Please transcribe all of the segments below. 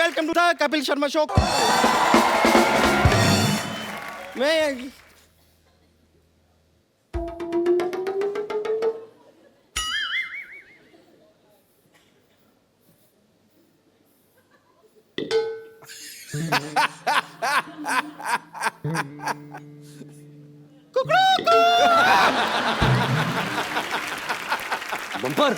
Welcome to the Kapil Sharma show. मैं bumper.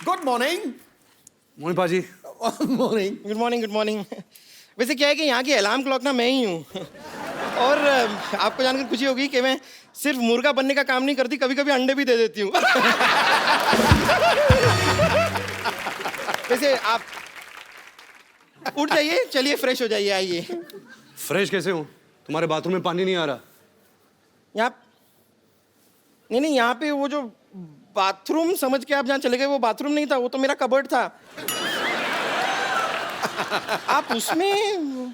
Good morning. Mohit paaji. Morning. Good morning, good morning. वैसे क्या है कि यहाँ की अलार्म क्लॉक ना मैं ही हूँ। और आपको जानकर खुशी होगी कि मैं सिर्फ मुर्गा बनने का काम नहीं करती, कभी कभी अंडे भी दे देती हूँ। वैसे आप उठ जाइए, चलिए फ्रेश हो जाइए, आइए। फ्रेश कैसे हूँ? तुम्हारे बाथरूम में पानी नहीं आ रहा। यहाँ नहीं, यहाँ पे वो जो बाथरूम समझ के आप जहाँ चले गए, वो बाथरूम नहीं था, वो तो मेरा कबर्ड था। आप उसमें,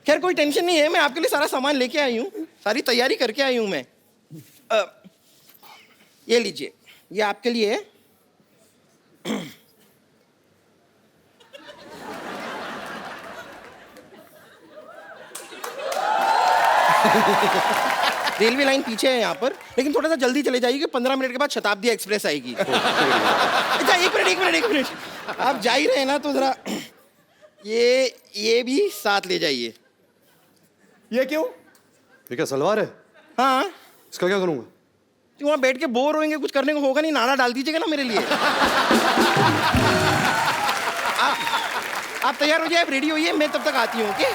खैर कोई टेंशन नहीं है, मैं आपके लिए सारा सामान लेके आई हूँ, सारी तैयारी करके आई हूँ मैं। ये लीजिए, ये आपके लिए है। रेलवे लाइन पीछे है यहाँ पर, लेकिन थोड़ा सा जल्दी चले जाइए कि 15 मिनट के बाद शताब्दी एक्सप्रेस आएगी। अच्छा, एक मिनट, आप जा ही रहे हैं ना, तो जरा ये भी साथ ले जाइए। ये क्यों? ये क्या सलवार है? हाँ, इसका क्या करूँगा? तो वहाँ बैठ के बोर होंगे, कुछ करने को होगा नहीं, नाड़ा डाल दीजिएगा ना मेरे लिए। आप तैयार हो जाए, आप रेडी होइए, मैं तब तक आती हूँ। ओके?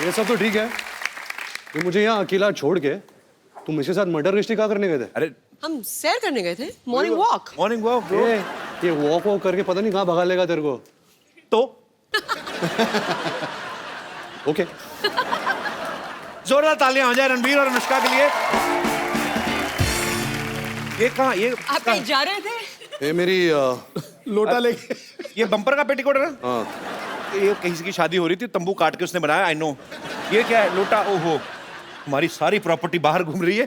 ये सब तो ठीक है, ये मुझे यहाँ अकेला छोड़ के तुम इसके साथ मर्डर मिस्ट्री क्या करने गए थे? अरे हम सैर करने गए थे, morning walk. Morning walk bro. ये वॉक करके पता नहीं कहाँ भगा लेगा तेरे को। तो ओके। जोरदार तालियां हो जाए रणबीर और अनुष्का के लिए। ये कहाँ, ये आप कहीं जा रहे थे? ये मेरी लोटा लेके, ये बम्पर का पेटीकोट है ना? हाँ। ये कहीं की शादी हो रही थी, तंबू काट के उसने बनाया। I know. ये क्या है? लोटा। ओहो, हमारी सारी प्रॉपर्टी बाहर घूम रही है।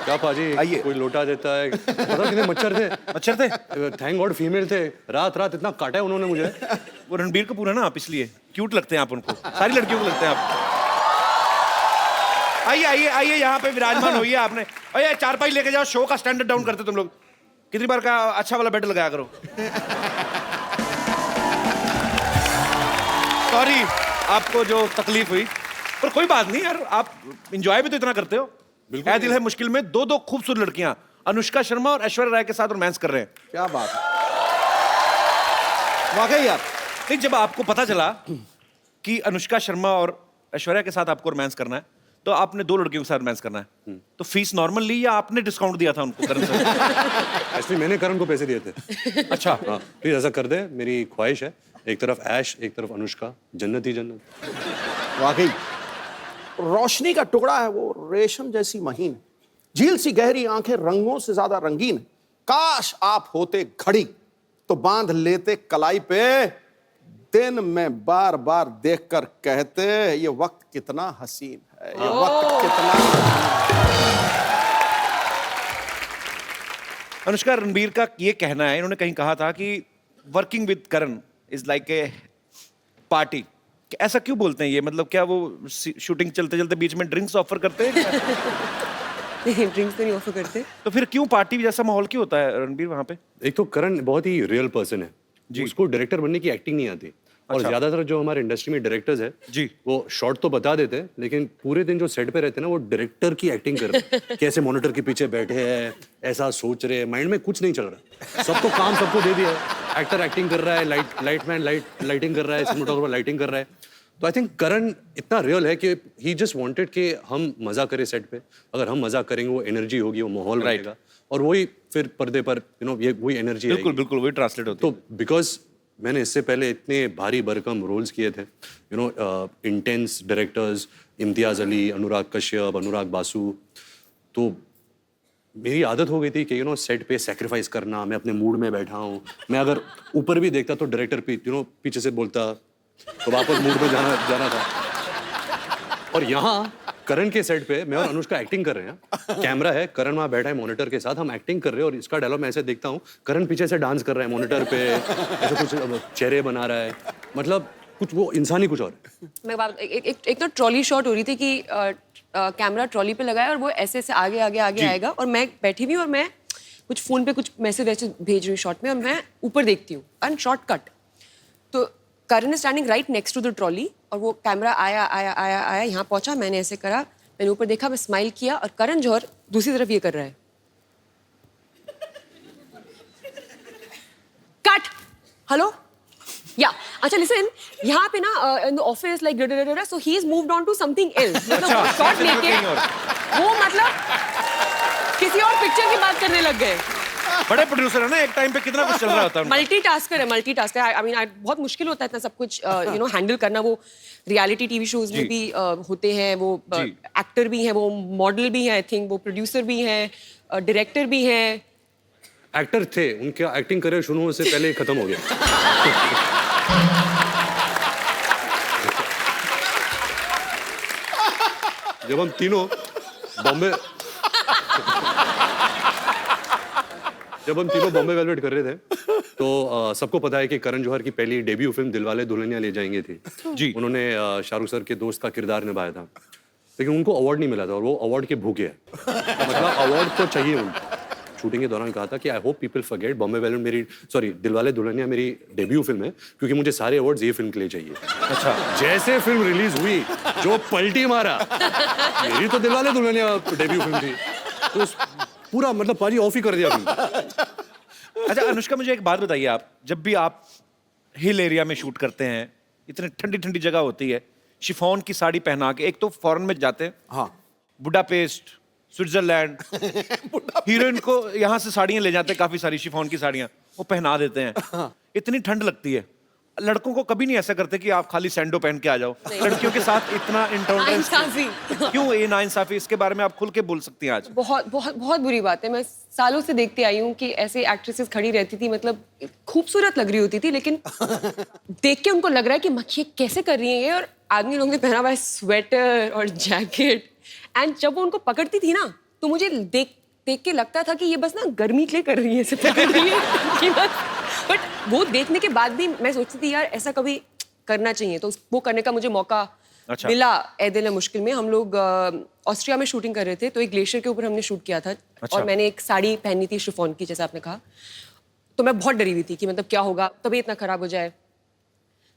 क्या पाजी, आइए। कोई लोटा देता है? पता कितने मच्छर थे? मच्छर थे? थैंक गॉड फीमेल थे। रात इतना काटा है उन्होंने मुझे। वो रणबीर कपूर है ना आप, इसलिए क्यूट लगते हैं आप उनको, सारी लड़कियों को लगते हैं आप। आइए आइए आइए, यहाँ पे विराजमान होइए आपने। अरे चारपाई लेके जाओ, शो का स्टैंडर्ड डाउन करते तुम लोग। कितनी बार का अच्छा वाला बेड लगाया करो। सॉरी आपको जो तकलीफ हुई, पर कोई बात नहीं यार, आप एंजॉय भी तो इतना करते हो। है दिल है मुश्किल में दो खूबसूरत लड़कियां अनुष्का शर्मा और ऐश्वर्या राय के साथ रोमांस कर रहे हैं। क्या बात है, वाकई यार। नहीं, जब आपको पता चला कि अनुष्का शर्मा और ऐश्वर्या के साथ आपको रोमांस करना है, तो आपने 2 लड़कियों के साथ रोमांस करना है, तो फीस नॉर्मल ली या आपने डिस्काउंट दिया था उनको? करण सर एक्चुअली मैंने करण को पैसे दिए थे। अच्छा, हाँ, प्लीज ऐसा कर दे, मेरी ख्वाहिश है। एक तरफ ऐश, एक तरफ अनुष्का, जन्नत ही जन्नत। वाकई रोशनी का टुकड़ा है वो, रेशम जैसी महीन, झील सी गहरी आंखें, रंगों से ज्यादा रंगीन। काश आप होते घड़ी तो बांध लेते कलाई पे, दिन में बार बार देखकर कहते ये वक्त कितना हसीन है, ये वक्त कितना अनुष्का, रणबीर का ये कहना है, इन्होंने कहीं कहा था कि working with Karan is like a party. ऐसा क्यों बोलते हैं ये? मतलब क्या वो शूटिंग चलते चलते बीच में ड्रिंक्स ऑफर करते हैं? नहीं, ड्रिंक्स तो नहीं ऑफर करते। तो फिर क्यों पार्टी जैसा माहौल क्यों होता है रणबीर वहां पे? एक तो करण बहुत ही रियल पर्सन है जी, उसको डायरेक्टर बनने की एक्टिंग नहीं आती। और ज्यादातर जो हमारे इंडस्ट्री में डायरेक्टर्स है जी, वो शॉर्ट तो बता देते हैं, लेकिन पूरे दिन जो सेट पे रहते हैं ना, वो डायरेक्टर की एक्टिंग करते हैं। कैसे मॉनिटर के पीछे बैठे हैं, ऐसा सोच रहे हैं, माइंड में कुछ नहीं चल रहा, सबको काम सबको दे दिया है। एक्टर एक्टिंग कर रहा है, लाइटमैन लाइटिंग कर रहा है, सिनेमेटोग्राफर लाइटिंग कर रहा है। तो आई थिंक करण इतना रियल है कि ही जस्ट वांटेड कि हम मजा करें सेट पे। अगर हम मजा करेंगे, वो एनर्जी होगी, वो माहौल रहेगा, और वही फिर पर्दे पर ये वही एनर्जी। बिल्कुल बिल्कुल वही ट्रांसलेट होती है। तो बिकॉज मैंने इससे पहले इतने भारी भरकम रोल्स किए थे, इंटेंस डायरेक्टर्स, इम्तियाज अली, अनुराग कश्यप, अनुराग बासु, तो मेरी आदत हो गई थी कि सेट पे सेक्रीफाइस करना। मैं अपने मूड में बैठा हूँ, मैं अगर ऊपर भी देखता तो डायरेक्टर पीछे से बोलता तो वापस मूड में जाना था। और यहाँ करण के सेट पे मैं और अनुष्का एक्टिंग कर रहे हैं, कैमरा है, करण वहाँ बैठा है मॉनिटर के साथ, हम एक्टिंग कर रहे हैं और इसका डायलॉग मैं ऐसे देखता हूँ, करण पीछे से डांस कर रहा है मॉनिटर पे, ऐसे कुछ चेहरे बना रहा है, मतलब कुछ वो इंसान ही कुछ और है। एक तो ट्रॉली शॉट हो रही थी कि कैमरा ट्रॉली पे लगाया और वो ऐसे ऐसे आगे आगे आगे आएगा और मैं बैठी हुई और मैं कुछ फोन पे कुछ मैसेज वैसे भेज रही हूँ शॉट में और मैं ऊपर देखती हूँ एंड शॉर्ट कट। तो Karan is standing right next to the trolley और वो कैमरा आया आया आया आया यहाँ पहुंचा, मैंने ऐसे करा, मैंने ऊपर देखा, मैं स्माइल किया और करण जौहर दूसरी तरफ ये कर रहा है, कट, हेलो या अच्छा लिसन, यहाँ पे ना in the office like so he is moved on to something else, मतलब शॉट लेके वो मतलब किसी और पिक्चर की बात करने लग गए। बड़े प्रोड्यूसर है ना, एक टाइम पे कितना कुछ चल रहा होता है। मल्टीटास्कर है। आई मीन बहुत मुश्किल होता है इतना सब कुछ यू नो हैंडल करना। वो रियलिटी टीवी शोज में भी होते हैं, वो एक्टर भी हैं, वो मॉडल भी हैं, आई थिंक वो प्रोड्यूसर भी हैं, डायरेक्टर भी हैं। एक्टर थे, उनका एक्टिंग करियर शुरू होने से पहले खत्म हो गया। जब हम तीनों बॉम्बे वेलवेट कर रहे थे तो सबको पता है कि करण जौहर की पहली डेब्यू फिल्म दिलवाले दुल्हनिया ले जाएंगे थी जी। उन्होंने शाहरुख सर के दोस्त का किरदार निभाया था, लेकिन उनको अवार्ड नहीं मिला था और वो अवार्ड के भूखे हैं। मतलब अवार्ड तो चाहिए उनको। शूटिंग के दौरान कहा था कि I hope people forget Bombay velvet Dilwale Dulhania मेरी डेब्यू फिल्म है, क्योंकि मुझे सारे अवार्ड्स ये फिल्म के लिए चाहिए। अच्छा, जैसे फिल्म रिलीज हुई जो पलटी मारा, मेरी तो दिलवाले दुल्हनिया डेब्यू फिल्म थी, तो पूरा मतलब पाजी ऑफ ही कर दिया फिल्म। अच्छा अनुष्का, मुझे एक बात बताइए, आप जब भी आप हिल एरिया में शूट करते हैं, इतनी ठंडी ठंडी जगह होती है, शिफॉन की साड़ी पहना के, एक तो फॉरेन में जाते हैं, हाँ, बुडापेस्ट, स्विट्जरलैंड, हीरोइन को यहाँ से साड़ियाँ ले जाते हैं, काफी सारी शिफॉन की साड़ियाँ, वो पहना देते हैं। इतनी ठंड लगती है, लड़कों को कभी नहीं ऐसा करते कि आप खाली सैंडो पहन के आ जाओ? लड़कियों के साथ इतना इंटॉलरेंस क्यों? ये नाइंसाफी, इसके बारे में आप खुल के बोल सकती हैं आज। बहुत बहुत बहुत बुरी बात है। मैं सालों से देखती आई हूँ कि ऐसे एक्ट्रेसेस खड़ी रहती थी, मतलब खूबसूरत लग रही होती थी, लेकिन देख के उनको लग रहा है कि मखिए कैसे कर रही है ये, और आदमी लोगों ने पहना हुआ है स्वेटर और जैकेट, एंड जब वो उनको पकड़ती थी ना तो मुझे देख के लगता था कि ये बस ना गर्मी के लिए कर रही है, ऐसे पकड़ रही है। बट वो देखने के बाद भी मैं सोचती थी यार ऐसा कभी करना चाहिए, तो वो करने का मुझे मौका मिला। ए दिल है मुश्किल में हम लोग ऑस्ट्रिया में शूटिंग कर रहे थे, तो एक ग्लेशियर के ऊपर हमने शूट किया था। और मैंने एक साड़ी पहनी थी शिफॉन की, जैसे आपने कहा, तो मैं बहुत डरी हुई थी कि मतलब क्या होगा, तबीयत इतना खराब हो जाए।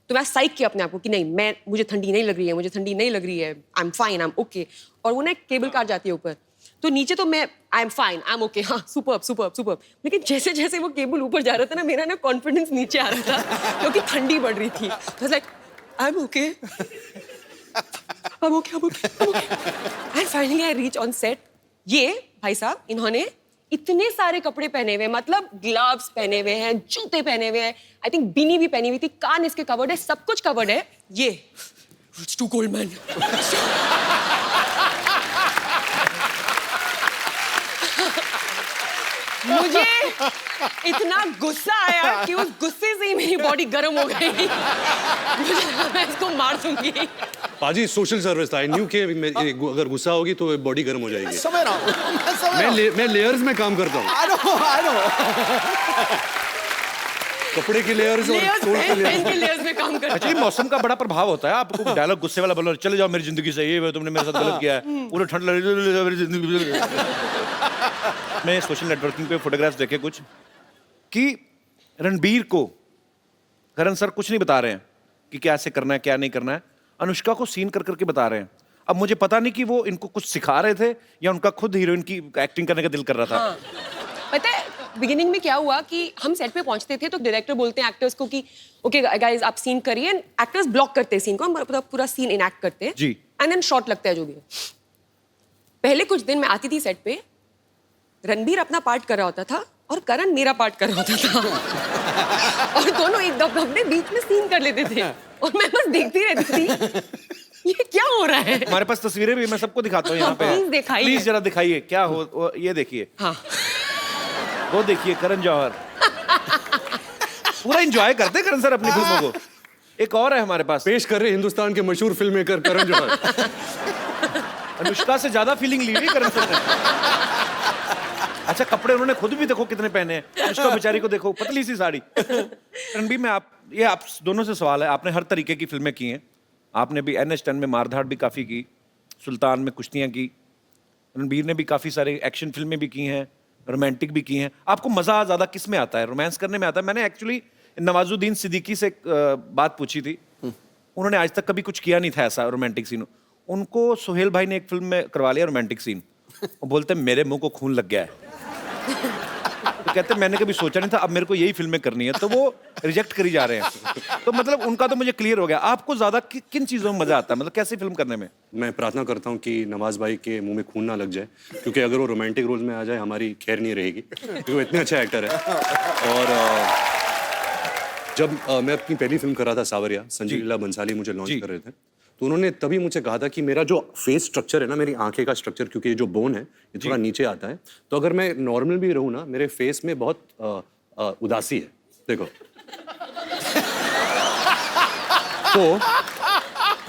तो मैं साइक किया अपने आप को कि नहीं, मुझे ठंडी नहीं लग रही है, I am fine, I am okay. और वो ना एक केबल कार जाती है ऊपर, तो नीचे तो मैं I am fine, I am okay, हाँ सुपर्ब। लेकिन जैसे जैसे वो केबल ऊपर जा रहा था ना, मेरा ना कॉन्फिडेंस नीचे आ रहा था क्योंकि ठंडी बढ़ रही थी। तो like I am okay, and finally I reach on set. ये भाई साहब, इन्होंने इतने सारे कपड़े पहने हुए, मतलब ग्लव्स पहने हुए हैं, जूते पहने हुए हैं, आई थिंक बीनी भी पहनी हुई थी, कान इसके कवर्ड है, सब कुछ कवर्ड है। ये इट्स टू कोल्ड मैन। मुझे इतना गुस्सा आया कि उस गुस्से से ही मेरी बॉडी गर्म हो गई। मैं इसको मार दूंगी। पाजी सोशल सर्विस था, आई न्यू कि अगर गुस्सा होगी तो बॉडी गर्म हो जाएगी। समझ रहा हूँ, मैं लेयर्स में काम करता हूँ। I know. कपड़े की लेयर्स और सोल के लेयर्स में काम करता। अच्छा, ये मौसम का बड़ा प्रभाव होता है। आपको डायलॉग गुस्से वाला बोलो, चले जाओ मेरी जिंदगी से, ये तुमने मेरे साथ गलत किया है, पूरा ठंड लग रही है मेरी जिंदगी। मैं सोशल नेटवर्किंग पे फोटोग्राफ्स देखे कुछ कि रणबीर को करण सर कुछ नहीं बता रहे हैं कि क्या ऐसे करना है क्या नहीं करना है, अनुष्का को सीन कर करके बता रहे हैं। अब मुझे पता नहीं कि वो इनको कुछ सिखा रहे थे या उनका खुद हीरोइन की एक्टिंग करने का दिल कर रहा था। हाँ। पता है बिगिनिंग में क्या हुआ कि हम सेट पे पहुंचते थे तो डायरेक्टर बोलते हैं एक्टर्स को कि ओके गाइस आप सीन करिए, एक्टर्स ब्लॉक करते हैं सीन को, हम पूरा सीन इनएक्ट करते हैं जी, एंड देन शॉट लगता है जो भी है। पहले कुछ दिन मैं आती थी सेट पे, रणबीर अपना पार्ट कर रहा होता था और करण मेरा पार्ट कर रहा होता था और दोनों एक अपने बीच में सीन कर लेते थे और मैं बस देखती रहती थी ये क्या हो रहा है। हमारे पास तस्वीरें भी मैं सबको दिखाता हूँ यहाँ पे, प्लीज दिखाइए, प्लीज जरा दिखाइए क्या हो। ये देखिए, हाँ वो देखिए करण जौहर पूरा एंजॉय करते हैं करण सर अपनी फिल्मों को। एक और है हमारे पास, पेश कर रहे हिंदुस्तान के मशहूर फिल्म मेकर करण जौहर। अनुष्का से ज्यादा फीलिंग ली हुई करण सर ने। अच्छा, कपड़े उन्होंने खुद भी देखो कितने पहने हैं। अनुष्का बेचारी को देखो, पतली सी साड़ी। रणबीर में आप दोनों से सवाल है, आपने हर तरीके की फिल्में की हैं। आपने भी NH10 में मारधाड़ भी काफी की, सुल्तान में कुश्तियां की, रणबीर ने भी काफी सारे एक्शन फिल्में भी की हैं, रोमांटिक भी की हैं। आपको मजा ज्यादा किस में आता है, रोमांस करने में आता है? मैंने एक्चुअली नवाजुद्दीन सिद्दीकी से एक बात पूछी थी, उन्होंने आज तक कभी कुछ किया नहीं था ऐसा रोमांटिक सीन। उनको सुहेल भाई ने एक फिल्म में करवा लिया रोमांटिक सीन, वो बोलते मेरे मुंह को खून लग गया है। तो कहते मैंने कभी सोचा नहीं था, अब मेरे को यही फिल्में करनी है, तो वो रिजेक्ट करी जा रहे हैं। तो मतलब उनका तो मुझे क्लियर हो गया। आपको ज्यादा किन चीजों में मजा आता है, मतलब कैसी फिल्म करने में? मैं प्रार्थना करता हूँ कि नवाज भाई के मुंह में खून ना लग जाए, क्योंकि अगर वो रोमांटिक रोल में आ जाए हमारी खैर नहीं रहेगी, क्योंकि वो इतने अच्छे एक्टर है। और जब मैं अपनी पहली फिल्म कर रहा था सावरिया, संजय लीला बंसाली मुझे लॉन्च कर रहे थे, तो उन्होंने तभी मुझे कहा था कि मेरा जो फेस स्ट्रक्चर है ना, मेरी आंखें का स्ट्रक्चर, क्योंकि ये जो बोन है ये थोड़ा नीचे आता है, तो अगर मैं नॉर्मल भी रहूँ ना, मेरे फेस में बहुत उदासी है, देखो। तो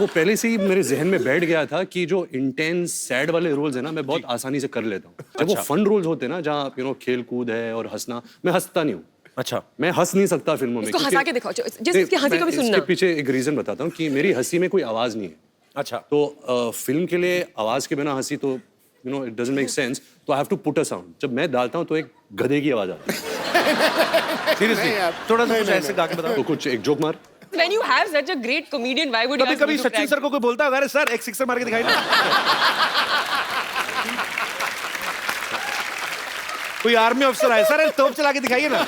वो पहले से ही मेरे जहन में बैठ गया था कि जो इंटेंस सैड वाले रोल्स है ना, मैं बहुत आसानी से कर लेता हूँ। जब वो फन रोल्स होते हैं ना, जहाँ खेल कूद है और हंसना, मैं हंसता नहीं हूँ। अच्छा, मैं हंस नहीं सकता फिल्मों में। इसको हंसा के दिखाओ, जिसकी हंसी को भी सुनना। इसके पीछे एक रीजन बताता हूँ कि मेरी हंसी में कोई आवाज नहीं है। अच्छा, तो फिल्म के लिए आवाज के बिना हंसी तो इट डजंट मेक सेंस, तो I have to put a sound. जब मैं डालता हूँ तो एक गधे की आवाज आती है। सीरियसली थोड़ा सा कुछ ऐसे गा के बताओ। तो कुछ एक जोक मार। When you have such a great comedian, why would you कभी ask कभी me to Sachin crack? Sir को कोई बोलता है, अरे सर एक सिक्सर मार के दिखाई ना। कोई आर्मी अफसर आए, सर एक तोप चला के दिखाइए ना।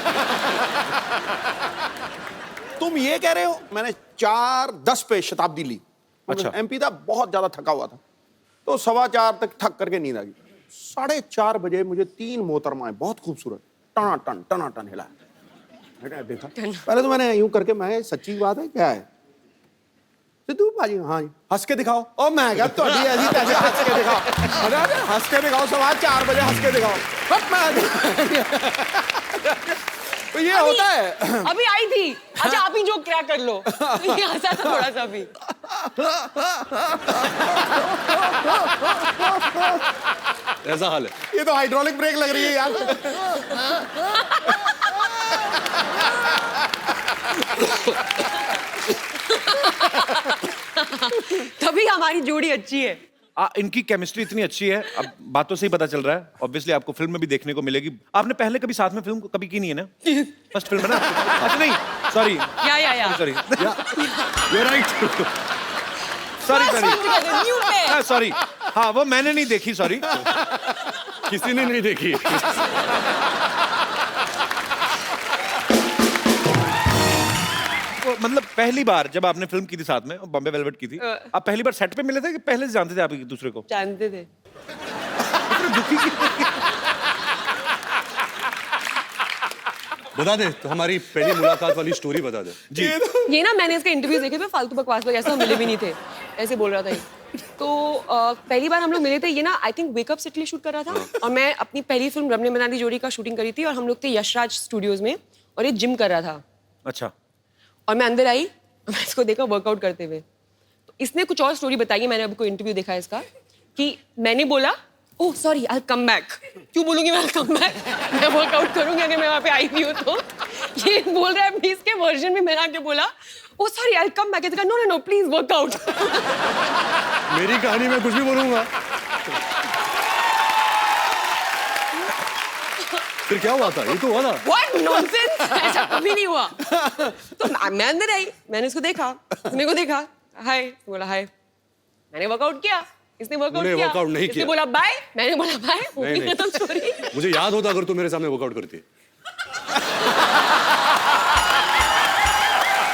तुम ये कह रहे हो मैंने 4:10 पे शताब्दी ली। अच्छा। MP था, बहुत ज्यादा थका हुआ था, तो 4:15 तक थक करके नींद आ गई। 4:30 बजे मुझे 3 मोहतरमाएं बहुत खूबसूरत टनाटन हिलाया। मैंने देखा, पहले तो मैंने यूं करके, मैं सच्ची बात है क्या है सिद्धू भाजी? हाँ जी। हंस के दिखाओ। ओ मैं क्या तो ऐसी तैसी हंस के दिखाओ। अरे हंस के दिखाओ, 4:15 बजे हंस के दिखाओ। तो ये होता है। अभी आई थी, अच्छा आप ही जो क्या कर लो। ये हंसा था थोड़ा सा भी। ऐसा हाल है। ये तो हाइड्रोलिक ब्रेक लग रही है यार। तभी हमारी जोड़ी अच्छी है। इनकी केमिस्ट्री इतनी अच्छी है, अब बातों से ही पता चल रहा है। ऑब्वियसली आपको फिल्म में भी देखने को मिलेगी। आपने पहले कभी साथ में फिल्म कभी की नहीं है ना? फर्स्ट फिल्म है ना? अच्छा नहीं, सॉरी या sorry you are right. Sorry, हाँ वो मैंने नहीं देखी, सॉरी। किसी ने नहीं देखी। मतलब पहली बार जब आपने फिल्म की थी साथ में, बॉम्बे वेलवेट की थी, आप पहली बार सेट पे मिले थे कि पहले से जानते थे आप एक दूसरे को? जानते थे। बता दे तो, हमारी पहली मुलाकात वाली स्टोरी बता दे। जी। ये ना मैंने इसके इंटरव्यू देखे थे, फालतू बकवास लोग ऐसा मिले भी नहीं थे, ऐसे बोल रहा था ये। तो पहली बार हम लोग मिले थे, ये ना आई थिंक वेकअप से शूट कर रहा था, और मैं अपनी पहली फिल्म रमने मनाली जोड़ी का शूटिंग करी थी, और हम लोग थे यशराज स्टूडियोज में, और ये जिम कर रहा था। अच्छा। और मैं अंदर आई, मैं इसको देखा वर्कआउट करते हुए। तो इसने कुछ और स्टोरी बताई है, मैंने अभी कोई इंटरव्यू देखा है इसका, कि मैंने बोला oh sorry I come back. क्यों बोलूंगी मैं कम बैक? मैं वर्कआउट करूंगी अगर मैं वहां पे आई भी हूँ तो। ये बोल रहा है अभी इसके वर्जन में, मैंने आके बोला oh sorry I come back. No no no please work out. मेरी कहानी में कुछ भी बोलूंगा। फिर क्या हुआ था? ये तो हुआ था। What nonsense! ऐसा कभी नहीं हुआ। तो मैं अंदर आई, मैंने इसको देखा, मेरे को देखा, हाय, बोला हाय, मैंने वर्कआउट किया, इसने वर्कआउट किया, वर्कआउट नहीं इसने किया। बोला बाय, मैंने बोला बाय, नहीं, नहीं। खत्म स्टोरी। मुझे याद होता अगर तू मेरे सामने वर्कआउट करती।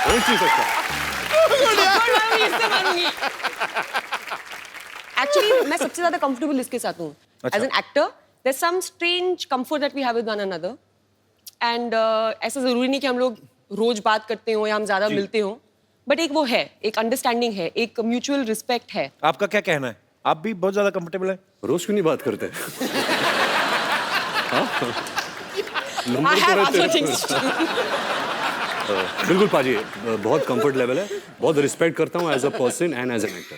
हो नहीं सकता। एक्चुअली मैं सबसे ज्यादा कंफर्टेबल इसके साथ हूँ as an actor. There some strange comfort that we have with one another, and ऐसा जरूरी नहीं कि हम लोग रोज बात करते हो या हम ज्यादा मिलते हो, बट एक वो है, एक अंडरस्टैंडिंग है, एक म्यूचुअल रिस्पेक्ट है। आपका क्या कहना है? आप भी बहुत ज्यादा कंफर्टेबल हैं? रोज क्यों नहीं बात करते? I have other things to do. बिल्कुल पाजी, बहुत कंफर्ट लेवल है, बहुत रिस्पेक्ट करता हूँ as a person and as an actor.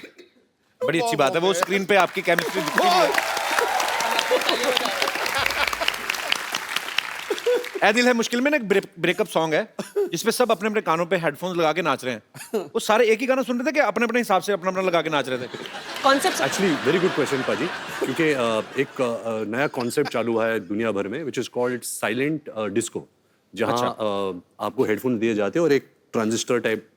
बड़ी अच्छी बात है, वो स्क्रीन पे आपकी केमिस्ट्री दिखती है। ऐ दिल है मुश्किल में ना एक ब्रेकअप सॉन्ग है जिसमें सब अपने अपने कानों पे हेडफोन्स लगा के नाच रहे हैं। वो सारे एक ही गाना सुन रहे थे कि अपने अपने हिसाब से अपना अपना लगा के नाच रहे थे? Concept actually very good question पाजी, क्योंकि एक नया कॉन्सेप्ट चालू है दुनिया भर में which is called silent disco, जहाँ आपको हेडफोन दिए जाते हैं और एक ट्रांजिस्टर टाइप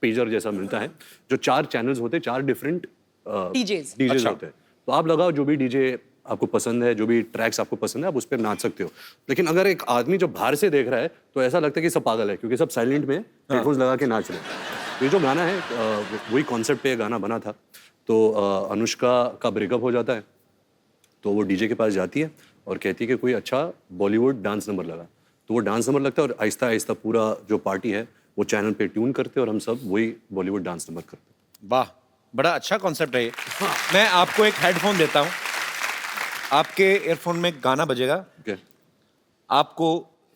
पेजर जैसा मिलता है, जो 4 चैनल्स होते हैं, 4 डिफरेंट डीजेस। डीजेस होते हैं। तो आप लगाओ जो भी डीजे आपको पसंद है, जो भी ट्रैक्स आपको पसंद है, आप उस पर नाच सकते हो। लेकिन अगर एक आदमी जो बाहर से देख रहा है तो ऐसा लगता है कि सब पागल है, क्योंकि सब साइलेंट में हेडफोन्स लगा के नाच रहे हैं। ये जो गाना है वही कॉन्सेप्ट पे गाना बना था। तो अनुष्का का ब्रेकअप हो जाता है, तो वो डीजे के पास जाती है और कहती है कि कोई अच्छा बॉलीवुड डांस नंबर लगा। तो वो डांस नंबर लगता है और आहिस्ता आहिस्ता पूरा जो पार्टी है वो चैनल पे ट्यून करते हैं और हम सब वही बॉलीवुड डांस नंबर करते हैं। वाह, बड़ा अच्छा कॉन्सेप्ट है ये। मैं आपको एक हेडफोन देता हूँ, आपके ईयरफोन में गाना बजेगा, ओके आपको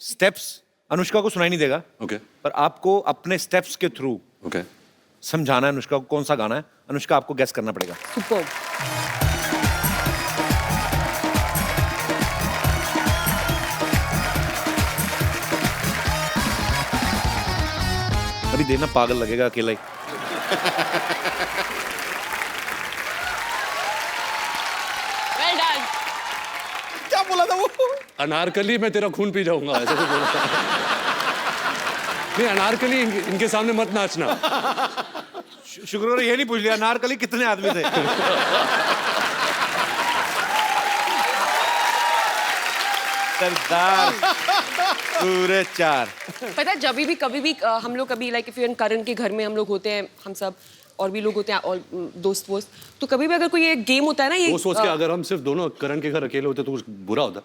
स्टेप्स अनुष्का को सुनाई नहीं देगा, ओके पर आपको अपने स्टेप्स के थ्रू ओके समझाना है अनुष्का को कौन सा गाना है। अनुष्का, आपको गेस करना पड़ेगा। सुपर। अभी देना पागल लगेगा अकेला ही। Well done. क्या बोला था वो? अनारकली मैं तेरा खून पी जाऊंगा, ऐसा तो बोला था। नहीं, अनारकली इनके सामने मत नाचना। शुक्र है ये नहीं पूछ लिया नारकली कितने आदमी थे। सरदार पूरे 4। पता है, जब भी कभी भी हम लोग कभी लाइक इफ यू करण के घर में हम लोग होते हैं, हम सब और भी लोग होते हैं और दोस्त वोस्त, तो कभी भी अगर कोई ये गेम होता है ना, ये वो सोच के अगर हम सिर्फ दोनों करण के घर अकेले होते तो कुछ बुरा होता।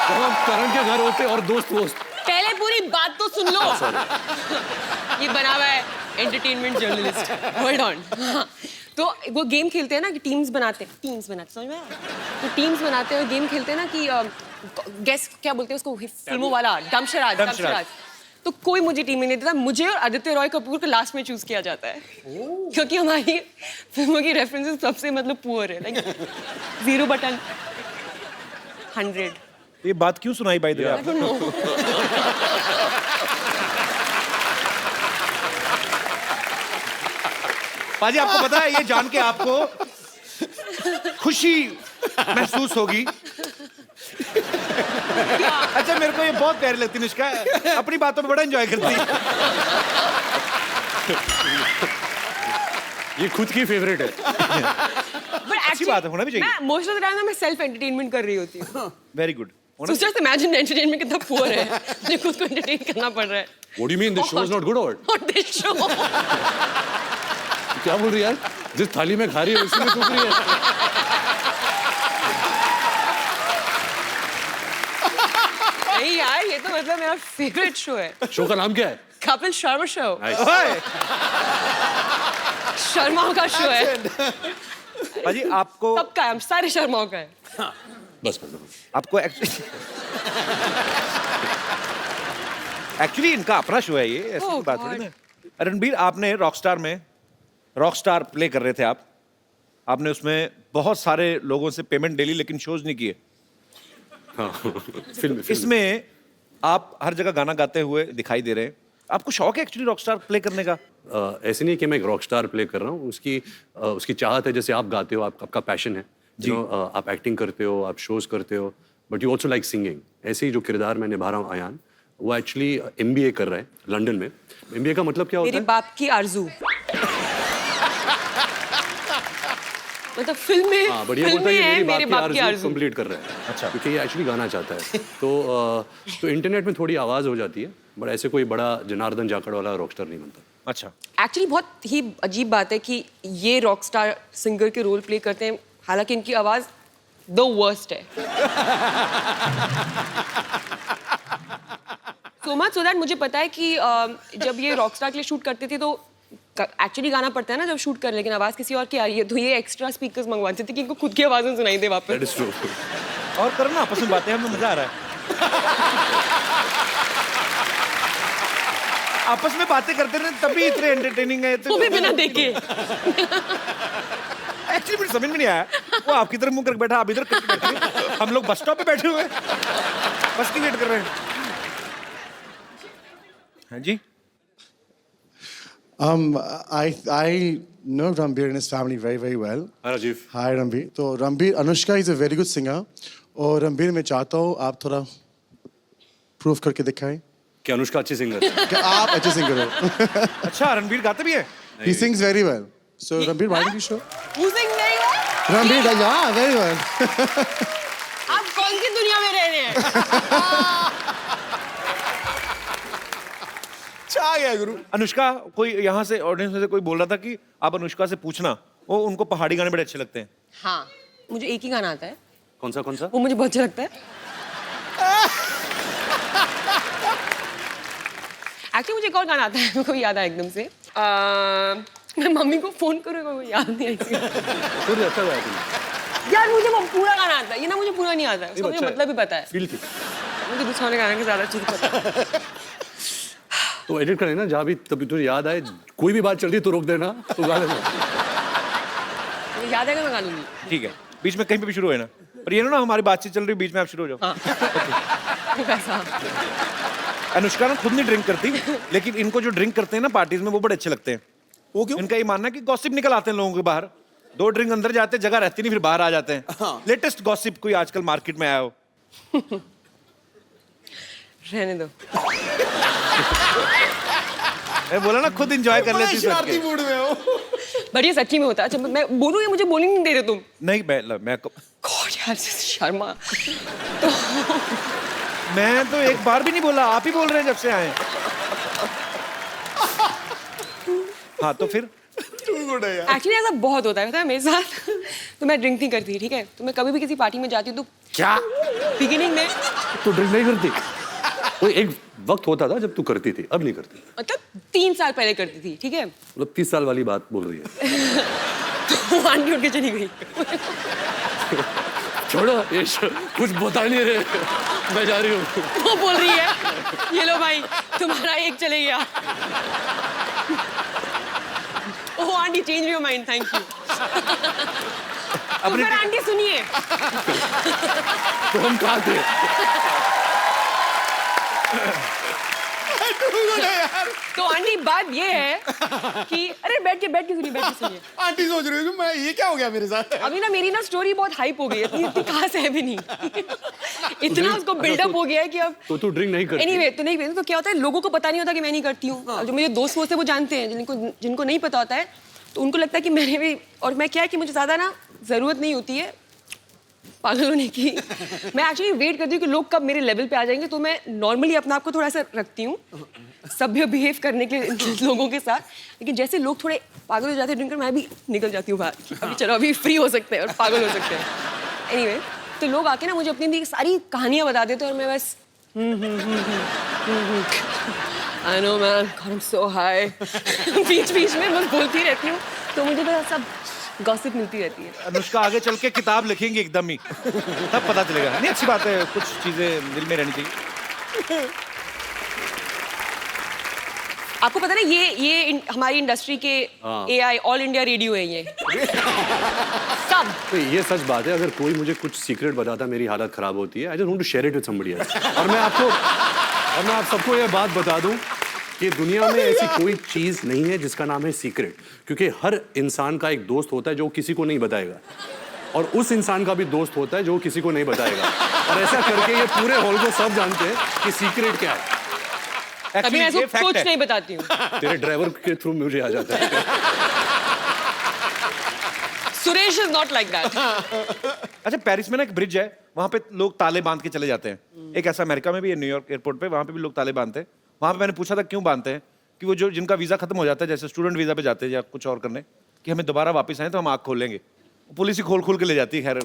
तो हम करण के घर होते और दोस्त वोस्त। पहले पूरी बात तो सुन लो। ये बना हुआ है एंटरटेनमेंट जर्नलिस्ट, होल्ड ऑन। तो वो गेम खेलते हैं ना कि टीम्स बनाते हैं, समझ में आया? तो टीम्स बनाते हैं और गेम खेलते हैं ना कि गेस क्या बोलते हैं उसको, फिल्मों वाला दमशराज। तो कोई मुझे टीम में नहीं देता, मुझे और आदित्य रॉय कपूर को लास्ट में चूज किया जाता है, क्योंकि हमारी फिल्मों की रेफरेंसेस सबसे मतलब पुअर है, लाइक 0 बटन 100। ये बात क्यों सुनाई by the way I don't know. पाजी, आपको पता है ये जान के आपको खुशी महसूस होगी। अच्छा, मेरे को ये बहुत प्यारी लगती है अनुष्का, अपनी बातों में बड़ा एंजॉय करती है। ये खुद की फेवरेट है। अच्छी बात है, होना भी चाहिए। मैं मोस्ट ऑफ द टाइम मैं सेल्फ एंटरटेनमेंट कर रही होती हूँ। Very good. So just imagine entertainment कितना पुअर है, मुझे खुद को एंटरटेन करना पड़ रहा है। What do you mean? This show is not good or what? Not this show. क्या बोल रही है यार? जिस थाली में खा रही है उसी में थूक रही है। नहीं यार, ये तो मतलब मेरा फेवरेट शो है। शो का नाम क्या है? कपिल शर्मा शो। ओए, शर्माओं का शो है। पाजी आपको सबका है, हम सारे शर्माओं का है। बस आपको एक्चुअली इनका अपना शो है ये, ऐसी Oh बात God. नहीं है। रणबीर, आपने रॉकस्टार में रॉकस्टार प्ले कर रहे थे आपने उसमें बहुत सारे लोगों से पेमेंट ले ली लेकिन शोज नहीं किए। हाँ, फिल्म इसमें आप हर जगह गाना गाते हुए दिखाई दे रहे हैं। आपको शौक है एक्चुअली रॉकस्टार प्ले करने का? ऐसे नहीं कि मैं एक रॉकस्टार प्ले कर रहा हूँ, उसकी चाहत है, जैसे आप गाते हो, आपका पैशन है जी। आप एक्टिंग करते हो, आप शोज करते हो, but you also like singing. ऐसे ही जो किरदार मैं निभा रहा हूँ अयान, वो एक्चुअली MBA कर रहा है लंदन में। MBA का मतलब क्या होता मेरे है? बाप की आरज़ू। मतलब फिल्म में, हाँ, बढ़िया फिल्म बोलता है में कि है मेरी मेरे बाप की आरज़ू। कंप्लीट कर रहा है। अच्छा, क्योंकि ये एक्चुअली गाना चाहता है। तो इंटरनेट में थोड़ी आवाज़ हो जाती है, बट ऐसे कोई बड़ा जनार्दन जाखड़ वाला रॉकस्टार नहीं बनता। अच्छा, एक्चुअली बहुत ही अजीब बात है कि ये रॉकस्टार सिंगर के रोल प्ले करते हैं, हालांकि इनकी आवाज द वर्स्ट है। सो मच सो दैट मुझे पता है कि जब ये रॉकस्टार के लिए शूट करते थे तो एक्चुअली गाना पड़ता है ना जब शूट कर, लेकिन आवाज किसी और की आ रही है, तो ये एक्स्ट्रा स्पीकर्स मंगवाते थे कि इनको खुद की आवाज में सुनाई दे वापस। That is true. और करो ना, आपस में बातें, हमें मजा आ रहा है। आपस में बातें करते रहे तभी इतने एंटरटेनिंग है। वो भी बिना देखे। एक्चुअली मुझे समझ में नहीं आया, वो आपकी तरफ मुंह करके बैठा, आप इधर करके बैठे हैं। हम लोग बस स्टॉप पे बैठे हुए हैं, बस की वेट कर रहे हैं। हाँ जी। I know Ranbir and his family very, very well. हाँ राजीव। Hi Ranbir. तो Ranbir, Anushka is a very good singer. और Ranbir मैं चाहता हूँ आप थोड़ा प्रूव करके दिखाएं कि अनुष्का अच्छी सिंगर है। कि आप अच्छे सिंगर हो। अच्छा, रणबीर गाते भी है? He sings very well. So Ranbir, why don't you show? Music नहीं है? Ranbir, yeah, very well. आप कौन सी दुनिया में रह रहे हैं? छा गया गुरु। अनुष्का, कोई यहाँ से ऑडियंस में से कोई बोल रहा था कि आप अनुष्का से पूछना, वो उनको पहाड़ी गाने बड़े अच्छे लगते हैं। हाँ, मुझे एक ही गाना आता है, कौन सा? वो मुझे बहुत अच्छा लगता है। एक्चुअली मुझे एक और गाना आता है, मेरे को याद आया एकदम से। मैं मम्मी को फोन करूँगा, वो याद नहीं आएगी। फिर अच्छा गाया तुमने। यार मुझे वो पूरा गाना आता है, ये ना मुझे पूरा नहीं आता है, उसका मुझे मतलब भी पता है। फील की। मुझे दूसरे वाले गाने के ज्यादा अच्छे से पता है। तो एडिट करें ना, जहाँ भी तभी तुझे याद आए, कोई भी बात चल रही है तो रोक देना, तो गा लेना। मुझे याद आएगा मैं गा लूंगी। ठीक है, बीच में कहीं पे भी शुरू है ना, पर ये ना हमारी बातचीत चल रही है, बीच में आप शुरू हो जाओ। वैसा। अनुष्का ना खुद नहीं ड्रिंक करती, लेकिन इनको जो ड्रिंक करते हैं ना पार्टीज में, वो बड़े अच्छे लगते हैं। वो क्यों? इनका ये मानना है कि गॉसिप निकल आते हैं लोगों के बाहर, 2 ड्रिंक अंदर जाते हैं, जगह रहती नहीं, फिर बाहर आ जाते हैं। लेटेस्ट गॉसिप कोई आजकल मार्केट में आया हो? रहने दो। मैं बोला ना खुद एंजॉय कर लेती शरारती हूँ। मूड में हो। बट ये सच्ची में होता है। अच्छा मैं बोलूँ, ये मुझे बोलने नहीं दे रहे तुम। नहीं, मैं गॉड यार, शर्मा। मैं तो एक बार भी नहीं बोला, आप ही बोल रहे हैं जब से आए। हाँ तो फिर एक्चुअली ऐसा बहुत होता है, पता है मेरे साथ। तो मैं ड्रिंक नहीं करती, ठीक है? तो मैं कभी भी किसी पार्टी में जाती हूँ तो क्या? बिगिनिंग में तो ड्रिंक नहीं करती? कोई एक वक्त होता था जब तू करती थी, अब नहीं करती। मतलब 3 साल पहले करती थी, ठीक है? मतलब 30 साल वाली बात बोल रही है। तो आंटी उठ के चली गई। छोड़ो, ये कुछ बता नहीं रहे, मैं जा रही हूँ। वो बोल रही है, ये लो भाई तुम्हारा एक चले गया। Oh aunty, change your mind, thank you. तो फिर आंटी सुनिए, तो हम कहाँ थे? तो आंटी बात ये है कि अरे बैठ के सुनिए। आंटी सोच रही है मैं ये क्या हो गया मेरे साथ। अभी ना मेरी ना स्टोरी बहुत हाइप हो गई है, इतनी खास है भी नहीं। इतना उसको बिल्डअप हो गया है कि अब तो तू ड्रिंक नहीं करती? एनीवे तो नहीं पीती। तो क्या होता है, लोगों को पता नहीं होता कि मैं नहीं करती हूँ। अब जो मेरे दोस्त होते हैं वो जानते हैं, जिनको नहीं पता होता है तो उनको लगता है कि मैंने भी। और मैं क्या है कि मुझे ज़्यादा ना ज़रूरत नहीं होती है पागल होने की। मैं एक्चुअली वेट करती हूँ कि लोग कब मेरे लेवल पे आ जाएंगे, तो मैं नॉर्मली अपने आप को थोड़ा सा रखती हूँ सभ्य बिहेव करने के लोगों के साथ। लेकिन जैसे लोग थोड़े पागल हो जाते हैं ड्रिंकर, मैं भी निकल जाती हूँ बाहर। अभी चलो, अभी फ्री हो सकते हैं और पागल हो सकते हैं। एनीवे तो लोग आके ना मुझे अपनी सारी कहानियाँ बता देते हैं और मैं बस I know man, I am so high. बीच बीच में बस बोलती रहती हूँ, तो मुझे तो सब गॉसिप मिलती रहती है। अनुष्का आगे चल के किताब लिखेंगी एकदम ही, तब पता चलेगा। नहीं, अच्छी बात है, कुछ चीजें दिल में रहनी चाहिए। आपको पता ना, ये हमारी इंडस्ट्री के AI ऑल इंडिया रेडियो है ये। सब। तो ये सच बात है, अगर कोई मुझे कुछ सीक्रेट बताता मेरी हालत खराब होती है, I just want to share it with somebody else. और मैं आप सबको ये बात बता दूं कि दुनिया में ऐसी कोई चीज नहीं है जिसका नाम है सीक्रेट, क्योंकि हर इंसान का एक दोस्त होता है जो किसी को नहीं बताएगा, और उस इंसान का भी दोस्त होता है जो किसी को नहीं बताएगा। और ऐसा करके ये पूरे हॉल को सब जानते हैं कि सीक्रेट क्या है। अभी मैं इसको कुछ नहीं बताती हूँ। तेरे ड्राइवर के थ्रू मुझे आ जाता है। Suresh is not like that. अच्छा, पेरिस में ना एक ब्रिज है, वहां पे लोग ताले बांध के चले जाते हैं। एक ऐसा अमेरिका में भी है, न्यूयॉर्क एयरपोर्ट पे, वहां पे भी लोग ताले बांधते हैं। वहां पे मैंने पूछा था क्यों बांधते हैं, कि वो जो जिनका वीजा खत्म हो जाता है, जैसे स्टूडेंट वीजा पे जाते हैं या कुछ और करने, कि हमें दोबारा वापस आए तो हम आँख खोल लेंगे। पुलिस ही खोल के ले जाती है। खैर,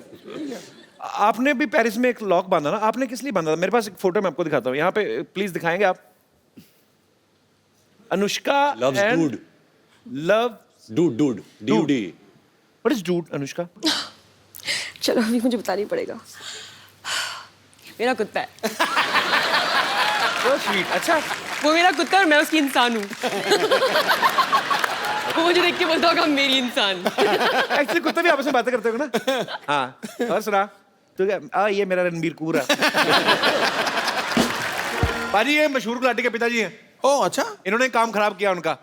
आपने भी पेरिस में एक लॉक बांधा ना, आपने किस लिए बांधा था? मेरे पास एक फोटो मैं आपको दिखाता हूँ, यहाँ पे प्लीज दिखाएंगे आप? Anushka Loves dude. Dude. DUD. What is dude, Anushka? चलो अभी मुझे बताना ही पड़ेगा। मेरा कुत्ता है। So sweet. अच्छा वो मेरा कुत्ता और मैं उसकी इंसान हूँ। वो मुझे देख के बोलता होगा मेरी इंसान। एक्चुअली कुत्ते भी आपस में बातें करते हो ना। हाँ और सुना तो क्या ये मेरा रणबीर कपूर है। पाजी ये मशहूर गुलाटी के पिताजी हैं। ओ अच्छा, इन्होंने काम खराब किया उनका।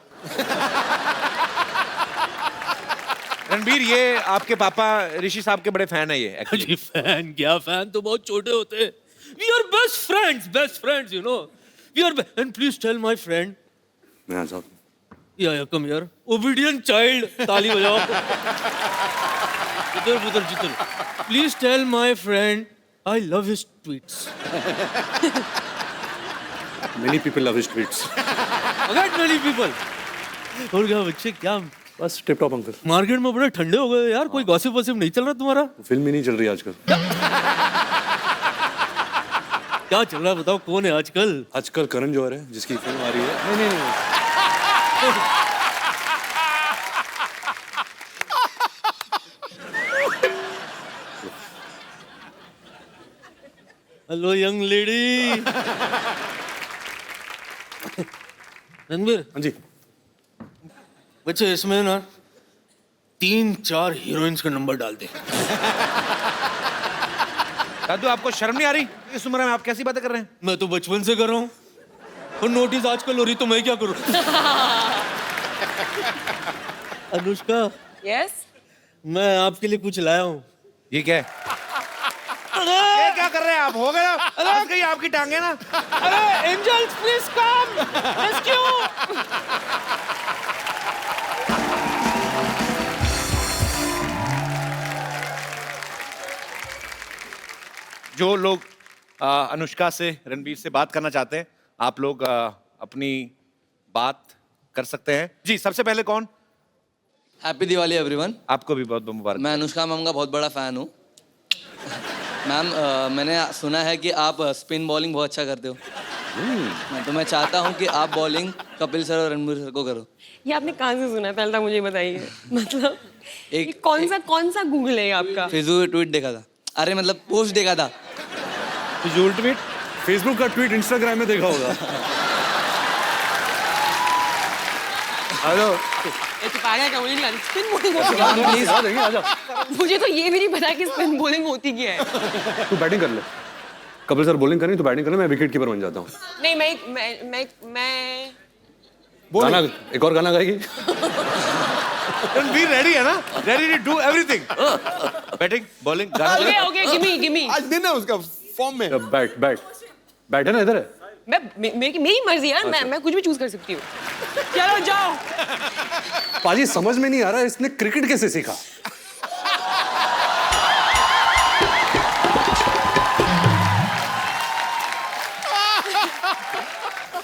रणबीर ये आपके पापा ऋषि साहब के बड़े फैन है ये actually। जी फैन क्या, फैन तो बहुत छोटे होते हैं। We are best friends you know, we are and please tell my friend मैं साहब या कम यार ओबीडियंट चाइल्ड, ताली बजाओ। इधर उधर जिधर, please tell my friend I love his tweets. Many people love his tweets. Again many people. और क्या बच्चे, क्या बस टिप टॉप अंकल। मार्केट में बड़े ठंडे हो गए यार, कोई गॉसिप वॉसिप नहीं चल रहा तुम्हारा? फिल्म ही नहीं चल रही आजकल। क्या चल रहा है बताओ, कौन है आजकल? आजकल करण जौहर है जिसकी फिल्म आ रही है। नहीं हेलो यंग लेडी। रणबीर हाँ जी। बच्चे इसमें ना 3-4 हीरोइंस का नंबर डाल दे। दादू आपको शर्म नहीं आ रही इस उम्र में? आप कैसी बातें कर रहे हैं? मैं तो बचपन से कर रहा हूँ और नोटिस आजकल हो रही तो मैं क्या करूँ? अनुष्का यस मैं आपके लिए कुछ लाया हूँ। ये क्या है? ये क्या कर रहे हैं आप? हो गया फंस गई आपकी टांगे ना। अरे एंजल्स प्लीज कम रेस्क्यू। जो लोग अनुष्का से रणबीर से बात करना चाहते हैं आप लोग अपनी बात कर सकते हैं। जी सबसे पहले कौन? Happy Diwali everyone. आपको भी बहुत बहुत मुबारक। मैं अनुष्का मैम का बहुत बड़ा फ़ैन हूँ। मैम मैंने सुना है कि आप स्पिन बॉलिंग बहुत अच्छा करते हो। तो मैं चाहता हूँ कि आप बॉलिंग कपिल सर और रणबीर सर को करो। ये आपने कहाँ से सुना है? पहले तो मुझे बताइए। मतलब एक- ये कौन सा गूगल है आपका? फेसबुक पे ट्वीट देखा था। अरे मतलब पोस्ट देखा था। फिजूल ट्वीट। फेसबुक का ट्वीट इंस्टाग्राम में देखा होगा। हेलो ये तो पागल है, मुझे नहीं लगता स्पिन बॉलिंग होती क्या है? प्लीज आ देंगे, आजा। मुझे तो ये भी नहीं पता कि स्पिन बॉलिंग होती क्या है। तू बैटिंग कर ले। कपिल सर बॉलिंग करें तो बैटिंग कर ले, मैं विकेट कीपर बन जाता हूँ। नहीं मैं गाना एक और गाना गाएगी। रणबीर रेडी है ना? Ready to do everything. Batting bowling गाना। ओके गिव मी आज दिन है उसका फॉर्म में। बैट है ना, इधर है। मेरी मर्जी यार। मैं कुछ भी चूज कर सकती हूँ। चलो जाओ। पाजी समझ में नहीं आ रहा इसने क्रिकेट कैसे सीखा।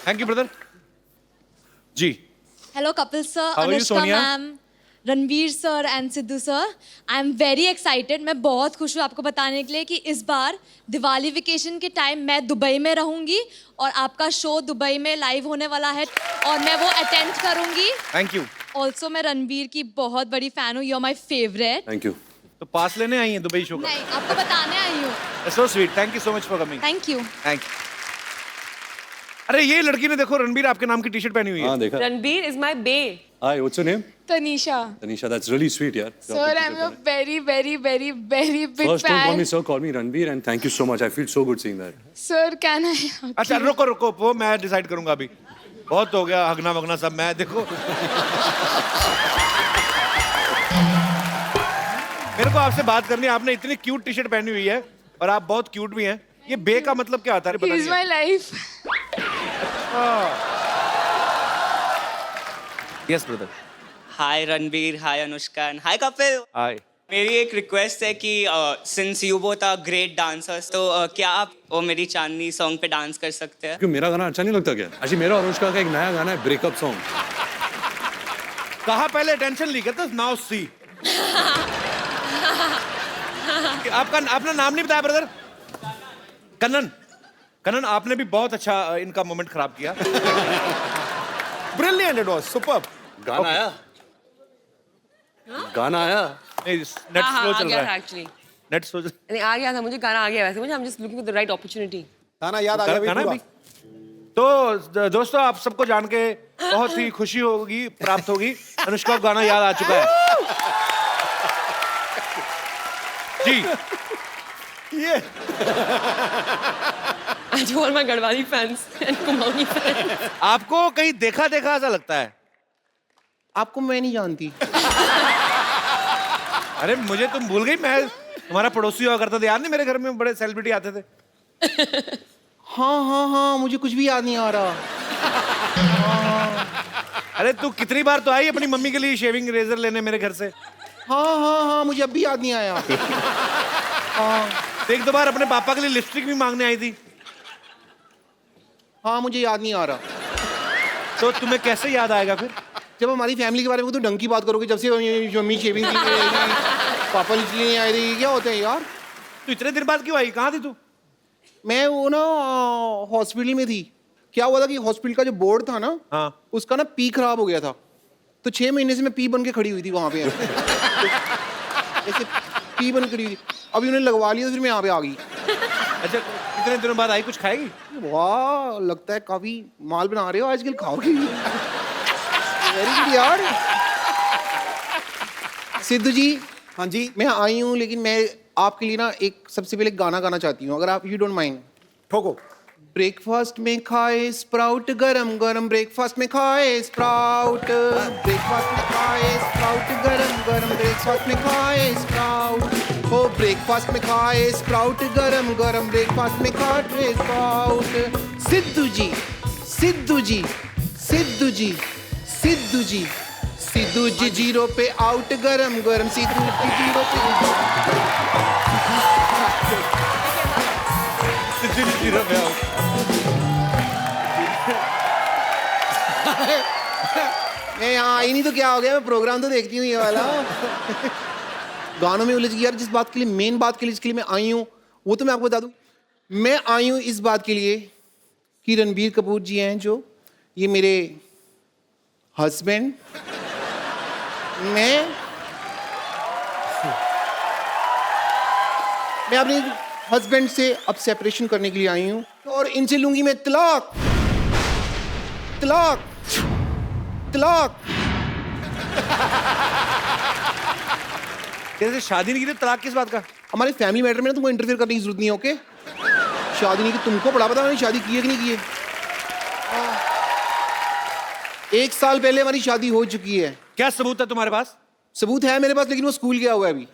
Thank you brother. जी Hello, Kapil sir, How are you, Anushka Sonia? ma'am, Ranveer sir and Sidhu sir. I am very excited. मैं बहुत खुश हूँ आपको बताने के लिए कि इस बार दिवाली वेकेशन के टाइम मैं दुबई में रहूँगी और आपका शो दुबई में लाइव होने वाला है और मैं वो अटेंड करूँगी। Thank you. ऑल्सो मैं रणवीर की बहुत बड़ी फ़ैन हूँ। You are my favourite. Thank you. तो पास लेने आई हैं दुबई शो का? नहीं, आपको बताने आई हूँ। So sweet. Thank you so much for coming. Thank you. Thank you. अरे ये लड़की ने देखो रणबीर आपके नाम की टी शर्ट पहनी हुई है। हाँ देखा। Ranbir is my bae. Hi what's your name? Tanisha. Tanisha, that's really sweet यार। Sir, I'm your very big First, don't call fan. me sir, call me Ranveer, and thank you so much. I feel so good seeing that. Sir, can I? अच्छा रुको वो मैं decide करूंगा अभी। बहुत हो गया हगना वगना सब। मैं देखो मेरे को आपसे बात करनी है। आपने इतनी क्यूट टी शर्ट पहनी हुई है और आप बहुत क्यूट भी हैं। ये बे का मतलब क्या आता है? पता He's नहीं my life. Yes brother. Hi Ranbir, hi Anushka, hi Kapil. Hi. मेरी एक रिक्वेस्ट है कि since you both are great dancers तो क्या आप वो मेरी चांदनी सॉन्ग पे डांस कर सकते हैं? क्यों मेरा गाना अच्छा नहीं लगता क्या? अच्छा मेरा और अनुष्का का एक नया गाना है ब्रेकअप सॉन्ग। कहा पहले टेंशन ली कहते नाउ सी। आपका अपना नाम नहीं बताया ब्रदर? कनन आपने भी बहुत अच्छा इनका मोमेंट खराब किया। Brilliant, it was superb. गाना आया? गाना आया? नेट स्लो आ चल गया रहा था है। एक्चुअली। Net slow. नहीं आ गया था, मुझे गाना आ गया वैसे। मुझे I am just looking for the right opportunity. गाना याद आ गया गाना पूरा? भी तो दोस्तों आप सबको जान के बहुत ही खुशी होगी, प्राप्त होगी। अनुष्का को गाना याद आ चुका है जी। ये And to all my Gadwali fans and Kumaoni fans. आपको कहीं देखा देखा ऐसा लगता है? आपको मैं नहीं जानती। अरे मुझे तुम भूल गई, मैं तुम्हारा पड़ोसी हुआ करता था, याद नहीं? मेरे घर में बड़े सेलिब्रिटी आते थे। हाँ, मुझे कुछ भी याद नहीं आ रहा। अरे तू कितनी बार तो आई अपनी मम्मी के लिए शेविंग रेजर लेने मेरे घर से। हाँ, मुझे अब भी याद नहीं आया। एक दो बार अपने पापा के लिए लिपस्टिक भी मांगने आई थी। हाँ, मुझे याद नहीं आ रहा। तो तुम्हें कैसे याद आएगा फिर? जब हमारी फैमिली के बारे में तो ढंग की बात करोगे, जब से मम्मी शेविंग की पापा इसलिए नहीं आए थे, क्या होता है यार? तू इतने दिन बाद क्यों आई? कहाँ थी तू? मैं वो ना हॉस्पिटल में थी। क्या हुआ था कि हॉस्पिटल का जो बोर्ड था ना, हाँ। उसका ना पी खराब हो गया था। तो 6 महीने से मैं पी बन के खड़ी हुई थी वहां पे। ऐसे पी बन के खड़ी हुई थी। अभी उन्हें लगवा लिया तो फिर मैं यहाँ पे आ गई। अच्छा, कितने दिनों बाद आई? कुछ खाएगी? वाह, लगता है काफी माल बना रहे हो आजकल, खाओगी। वेरी गुड यार। सिद्धू जी। हाँ जी। मैं आई हूँ, लेकिन मैं आपके लिए ना एक सबसे पहले गाना गाना चाहती हूँ, अगर आप यू डोंट माइंड। ठोको। ब्रेकफास्ट में खाए स्प्राउट गरम गरम, ब्रेकफास्ट में खाए स्प्राउट, ब्रेकफास्ट में खाए स्प्राउट गरम गरम, ब्रेकफास्ट में खाए स्प्राउट, हो ब्रेकफास्ट में खाए स्प्राउट गरम गरम, ब्रेकफास्ट में खाए स्प्राउट। सिद्धू जी, सिद्धू जी, सिद्धू जी, सिद्धू जी, सिद्धू जी 0 पे आउट गरम गरम, सिद्धू जी 0 पे मैं यहाँ आई नहीं तो क्या हो गया, मैं प्रोग्राम तो देखती हूँ ये वाला। गानों में उलझ गई यार। जिस बात के लिए, मेन बात के लिए जिसके लिए मैं आई हूँ, वो तो मैं आपको बता दूँ। मैं आई हूँ इस बात के लिए कि रणबीर कपूर जी हैं जो, ये मेरे हस्बैंड, मैं अपने हस्बैंड से अब सेपरेशन करने के लिए आई हूँ, और इनसे लूंगी मैं तलाक, तलाक, तलाक। जैसे शादी नहीं की तो तलाक किस बात का? हमारे फैमिली मैटर में ना तुमको इंटरफेयर करने की जरूरत नहीं है, ओके? शादी नहीं की, तुमको बड़ा पता मैंने शादी की है कि नहीं की है। 1 साल पहले हमारी शादी हो चुकी है। क्या सबूत है तुम्हारे पास? सबूत है मेरे पास, लेकिन वो स्कूल गया हुआ है अभी।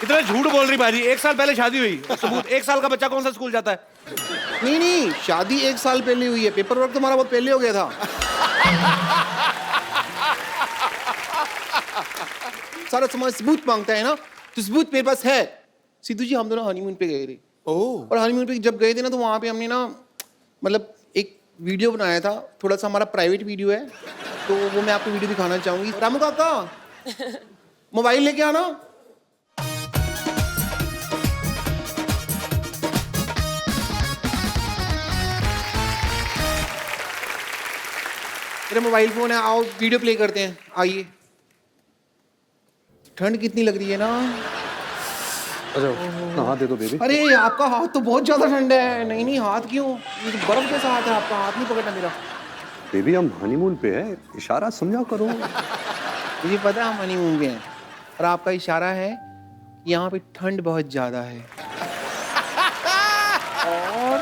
इतना झूठ बोल रही बाजी। 1 साल पहले शादी हुई, सबूत? 1 साल का बच्चा कौन सा स्कूल जाता है? नहीं, शादी 1 साल पहले हुई है, पेपर वर्क तुम्हारा बहुत पहले हो गया था। सारा समाज सबूत मांगता है ना, तो सबूत मेरे पास है। सिद्धू जी, हम दोनों हनीमून पे गए थे। और हनीमून पे जब गए थे ना, तो वहां पे हमने ना मतलब एक वीडियो बनाया था, थोड़ा सा हमारा प्राइवेट वीडियो है, तो वो मैं आपको वीडियो दिखाना चाहूंगी। रामू काका, मोबाइल लेके आना। मेरा मोबाइल फोन है, आओ वीडियो प्ले करते हैं, आइए। ठंड कितनी लग रही है ना। अच्छा, हाथ दे दो बेबी। अरे आपका हाथ तो बहुत ज्यादा ठंडा है। नहीं, हाथ क्यों? ये तो बर्फ जैसा हाथ है आपका, हाथ नहीं पकड़ना मेरा। बेबी हम हनीमून पे है, इशारा समझा करो। मुझे पता है हम हनीमून पे हैं, और आपका इशारा है यहाँ पे ठंड बहुत ज्यादा है। और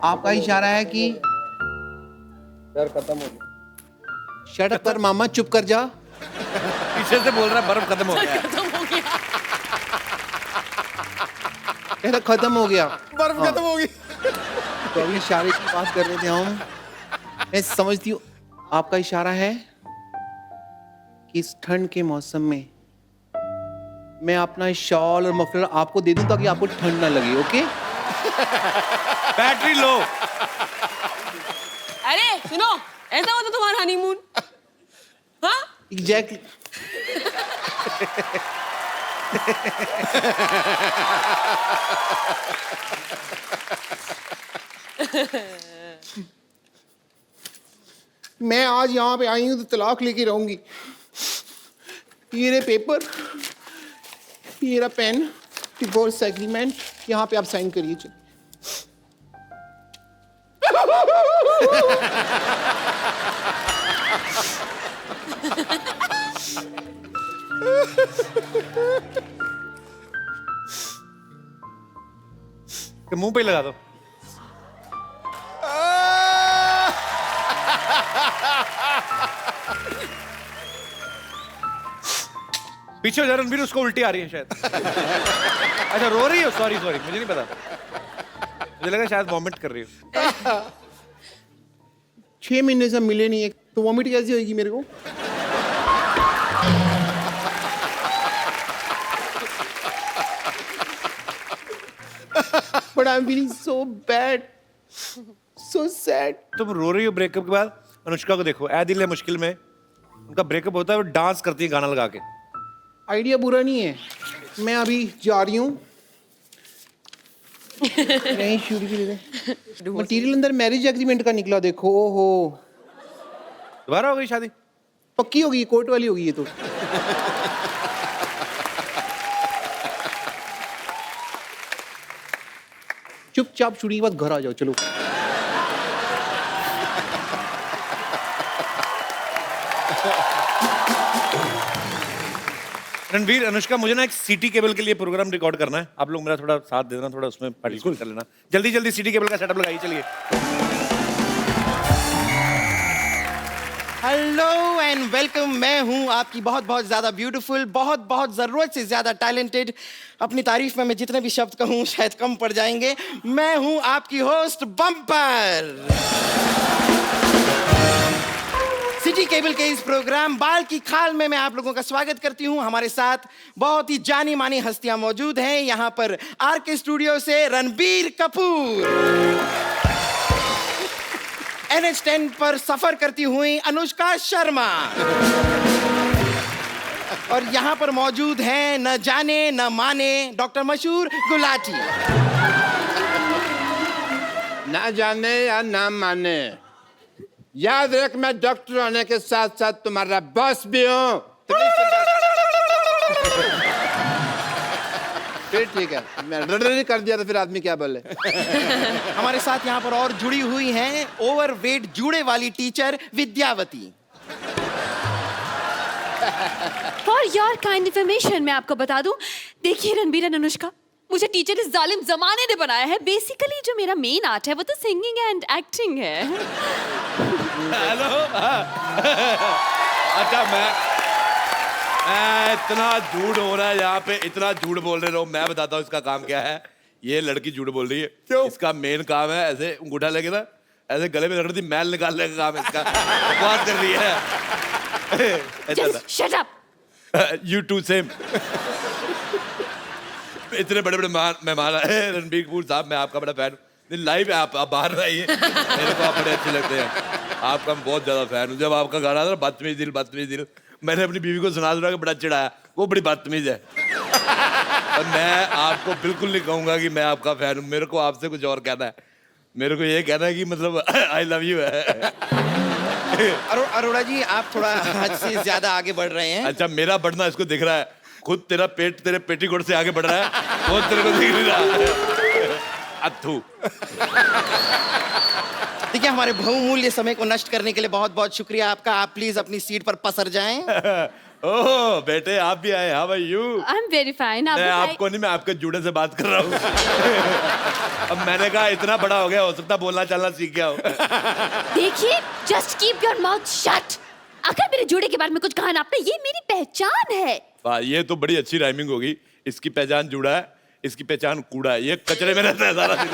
आपका इशारा है कि डर खत्म हो गया। शट अप कर मामा, चुप कर जा। पीछे से बोल रहा बर्फ खत्म हो गया। कह रहा खत्म हो गया, बर्फ खत्म हो गई। तो अभी इशारे की बात कर रहे थे हम। मैं समझती हूँ आपका इशारा है कि इस ठंड के मौसम में मैं अपना शॉल और मफलर आपको दे दूं ताकि आपको ठंड ना लगे, ओके? Battery low. अरे सुनो, ऐसा होता तुम्हारा हनीमून? हाँ, एग्जैक्टली। मैं आज यहाँ पे आई हूँ तो तलाक लेके रहूंगी। ये रहे पेपर, ये रहा पेन, डिवोर्स एग्रीमेंट, यहाँ पे आप साइन करिए। चलिए। कि मुंह पे ही लगा दो। पीछे हो जा रणबीर, उसको उल्टी आ रही है शायद। अच्छा रो रही हो? सॉरी सॉरी, मुझे नहीं पता, मुझे लगा शायद वॉमिट कर रही हो। 6 महीने से हम मिले नहीं है तो वॉमिट कैसी होगी मेरे को? But I'm feeling so bad, so sad. तुम रो रही हो ब्रेकअप के बाद? अनुष्का को देखो, ऐ दिल है मुश्किल में, उनका ब्रेकअप होता है, वो डांस करती है गाना लगा के। आइडिया बुरा नहीं है, मैं अभी जा रही हूँ। नहीं शुरू की दे। मटीरियल अंदर मैरिज एग्रीमेंट का निकला, देखो। ओहो, दोबारा हो गई शादी? पक्की होगी, कोर्ट वाली होगी ये तो। चुपचाप छुट्टी के बाद घर आ जाओ, चलो। रणवीर, अनुष्का, मुझे ना एक सिटी केबल के लिए प्रोग्राम रिकॉर्ड करना है, आप लोग मेरा थोड़ा साथ दे देना, थोड़ा उसमें पार्टिसिपेट कर लेना। जल्दी जल्दी सिटी केबल का सेटअप लगाइए, चलिए। हेलो एंड वेलकम, मैं हूं आपकी बहुत बहुत ज्यादा ब्यूटीफुल, बहुत बहुत जरूरत से ज्यादा टैलेंटेड। अपनी तारीफ में मैं जितने भी शब्द कहूं शायद कम पड़ जाएंगे। मैं हूं आपकी होस्ट बम्पर। सिटी केबल के इस प्रोग्राम बाल की खाल में मैं आप लोगों का स्वागत करती हूं। हमारे साथ बहुत ही जानी मानी हस्तियां मौजूद हैं। यहां पर आरके स्टूडियो से रणबीर कपूर, NH10 पर सफर करती हुई अनुष्का शर्मा, और यहां पर मौजूद हैं न जाने न माने डॉक्टर मशहूर गुलाटी। ना जाने या ना माने, याद रख मैं डॉक्टर होने के साथ साथ तुम्हारा बॉस भी हूँ। फिर ठीक है, मैं रड़ कर दिया तो फिर आदमी क्या बोले। हमारे साथ यहाँ पर और जुड़ी हुई हैं ओवरवेट जूड़े वाली teacher Vidyawati. For your kind information मैं आपको बता दूं, देखिए रणबीर और अनुष्का, मुझे टीचर इस जालिम जमाने ने बनाया है। बेसिकली जो मेरा मेन आर्ट है वो तो सिंगिंग एंड एक्टिंग है। हेलो। अच्छा, मैं इतना झूठ हो रहा है यहाँ पे, इतना झूठ बोल रहे हो। मैं बताता हूँ इसका काम क्या है। ये लड़की झूठ बोल रही है। क्यों? इसका मेन काम है ऐसे अंगूठा लेके ना ऐसे गले में रगड़ दी, मैल निकालने का काम इसका। बकवास कर रही है। Just shut up. You too same. इतने बड़े बड़े मेहमान आए रणबीर कपूर साहब, मैं आपका बड़ा फैन हूँ। लाइव है, आप बाहर रहिए, मेरे को आप बड़े अच्छे लगते हैं। आपका मैं बहुत ज्यादा फैन हूँ। जब आपका गाना था बदतमीज दिल, मैंने अपनी बीवी को सुना के बड़ा चिढ़ाया, वो बड़ी बदतमीज है। और मैं आपको बिल्कुल नहीं कहूंगा कि मैं आपका फैन हूँ। मेरे को आपसे कुछ और कहना है। मेरे को ये कहना है कि मतलब आई लव यू है। अरोड़ा जी, आप थोड़ा हद से ज्यादा आगे बढ़ रहे हैं। अच्छा, मेरा बढ़ना इसको दिख रहा है। खुद तेरा पेट तेरे पेटीकोट से आगे बढ़ रहा है, वो तेरे को दिख नहीं रहा। अथू। देखिए, हमारे बहुमूल्य समय को नष्ट करने के लिए बहुत बहुत शुक्रिया आपका। आप प्लीज अपनी सीट पर पसर जाएं। ओह बेटे, आप भी आए। How are you? I am very fine. मैं आपको नहीं, मैं आपके जूड़े से बात कर रहा हूँ। अब मैंने कहा इतना बड़ा हो गया, हो सकता बोलना चलना सीख गया हो। देखिए, just keep your mouth shut. अगर मेरे जूड़े के बारे में कुछ कहा ना आपने, ये मेरी पहचान है। वाह, ये तो बड़ी अच्छी राइमिंग होगी। इसकी पहचान जूड़ा है, इसकी पहचान कूड़ा है। ये कचरे में रहता है सारा दिन।